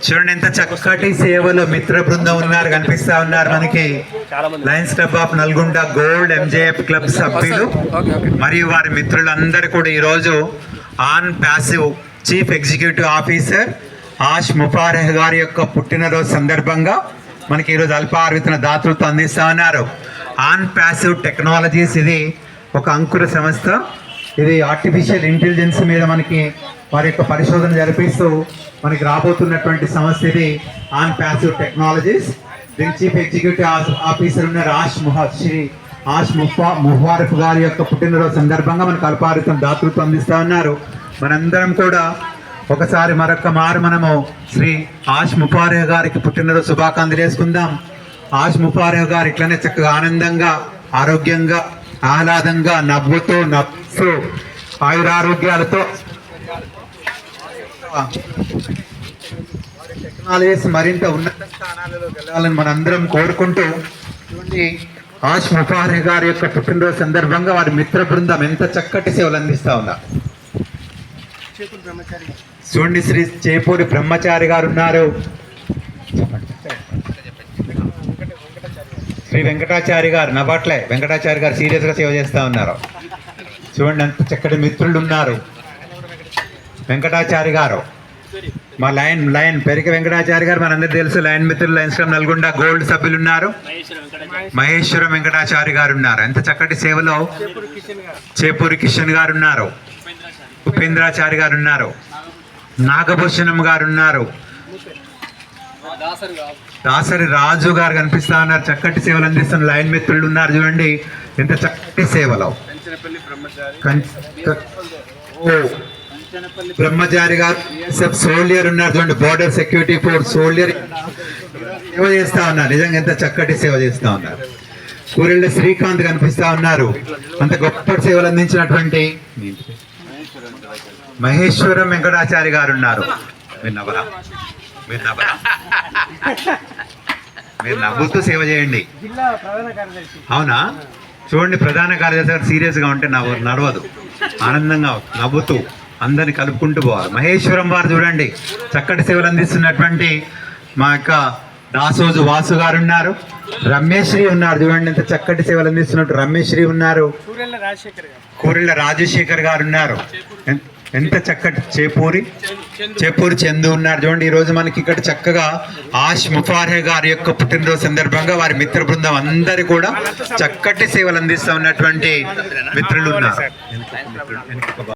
చూడండి ఎంత చక్కటి సేవలు మిత్ర బృందం ఉన్నారు, కనిపిస్తా ఉన్నారు మనకి. Lions club of Nalgonda gold MJF club సభ్యులు మరియు వారి మిత్రులందరూ కూడా ఈరోజు ఆన్ ప్యాసివ్ చీఫ్ ఎగ్జిక్యూటివ్ ఆఫీసర్ ఆష్ ముఫారెహ్ గారి యొక్క పుట్టినరోజు సందర్భంగా మనకి ఈరోజు అల్పాహార విత్తన దాతృత్వం అందిస్తా ఉన్నారు. ఆన్ ప్యాసివ్ టెక్నాలజీస్ ఇది ఒక అంకుర సంస్థ. ఇది ఆర్టిఫిషియల్ ఇంటెలిజెన్స్ మీద మనకి వారి యొక్క పరిశోధన జరిపిస్తూ మనకి రాబోతున్నటువంటి సంస్థ ఇది ఆన్ ప్యాసివ్ టెక్నాలజీస్. దీని చీఫ్ ఎగ్జిక్యూటివ్ ఆఫీసర్ ఉన్నారు ఆష్ ముఫారెహ్ గారి యొక్క పుట్టినరోజు సందర్భంగా మనకు అల్పాహార విత్తన దాతృత్వం అందిస్తూ ఉన్నారు. మనందరం కూడా ఒకసారి మరొక మారు మనము శ్రీ ఆష్ ముఫారెహ్ గారికి పుట్టినరోజు శుభాకాంక్షలు వేసుకుందాం. ఆష్ ముఫారెహ్ గారు ఇట్లనే చక్కగా ఆనందంగా, ఆరోగ్యంగా, ఆహ్లాదంగా, నవ్వుతూ ఆయురారోగ్యాలతో టెక్నాలజీస్ మరింత ఉన్నత స్థానాలలో వెళ్ళాలని మనందరం కోరుకుంటూ, చూడండి ఆష్ ముఫారెహ్ గారి యొక్క పుట్టినరోజు సందర్భంగా వారి మిత్ర బృందం ఎంత చక్కటి సేవలు అందిస్తా ఉన్నారు. చూడండి శ్రీ చేపూరి బ్రహ్మచారి గారు ఉన్నారు, శ్రీ వెంకటాచారి గారు నవ్వట్లే, వెంకటాచారి గారు సీరియస్గా సేవ చేస్తూ ఉన్నారు. చూడండి అంత చక్కటి మిత్రులు ఉన్నారు. వెంకటాచారి గారు మా లయన్ పెరిక వెంకటాచారి గారు మనందరూ తెలుసు, లయన్ మిత్రులు లయన్స్ క్లబ్ నల్గొండ గోల్డ్ సభ్యులు ఉన్నారు. మహేశ్వరం వెంకటాచారి గారు ఉన్నారు. ఎంత చక్కటి సేవలో చేపూరి కిషన్ గారు ఉన్నారు, ఉపేంద్రాచారి గారు ఉన్నారు, నాగభూషణం గారు ఉన్నారు, దాసరి రాజు గారు కనిపిస్తా ఉన్నారు. చక్కటి సేవలు అందిస్తున్న లైన్ మిత్రులు ఉన్నారు. చూడండి ఎంత చక్కటి సేవలో. బ్రహ్మచారి గారు సోల్జర్ ఉన్నారు. చూడండి బోర్డర్ సెక్యూరిటీ ఫోర్స్ సోల్జర్ సేవ చేస్తా ఉన్నారు. నిజంగా ఎంత చక్కటి సేవ చేస్తా ఉన్నారు. కూరెళ్ళ శ్రీకాంత్ కనిపిస్తా ఉన్నారు. అంత గొప్ప సేవలు అందించినటువంటి మహేశ్వరం వెంకటాచారి గారు ఉన్నారు. మీరు నవ్వుతూ సేవ చేయండి. అవునా? చూడండి ప్రధాన కార్యదర్శి గారు సీరియస్గా ఉంటే నడవదు, ఆనందంగా నవ్వుతూ అందరిని కలుపుకుంటూ పోవాలి. మహేశ్వరం వారు చూడండి చక్కటి సేవలు అందిస్తున్నటువంటి మా యొక్క దాసోజు వాసు గారు ఉన్నారు. రమేశ్రీ ఉన్నారు. చూడండి ఎంత చక్కటి సేవలు అందిస్తున్నట్టు రమేశ్రీ ఉన్నారు. కూరెళ్ళ రాజశేఖర్ గారు ఉన్నారు. ఎంత చక్కటి చేపూరి చందు ఉన్నారు. చూడండి ఈరోజు మనకి ఇక్కడ చక్కగా ఆష్ ముఫారెహ్ గారి యొక్క పుట్టినరోజు సందర్భంగా వారి మిత్ర బృందం అందరూ కూడా చక్కటి సేవలు అందిస్తూ ఉన్నటువంటి మిత్రులు ఉన్నారు.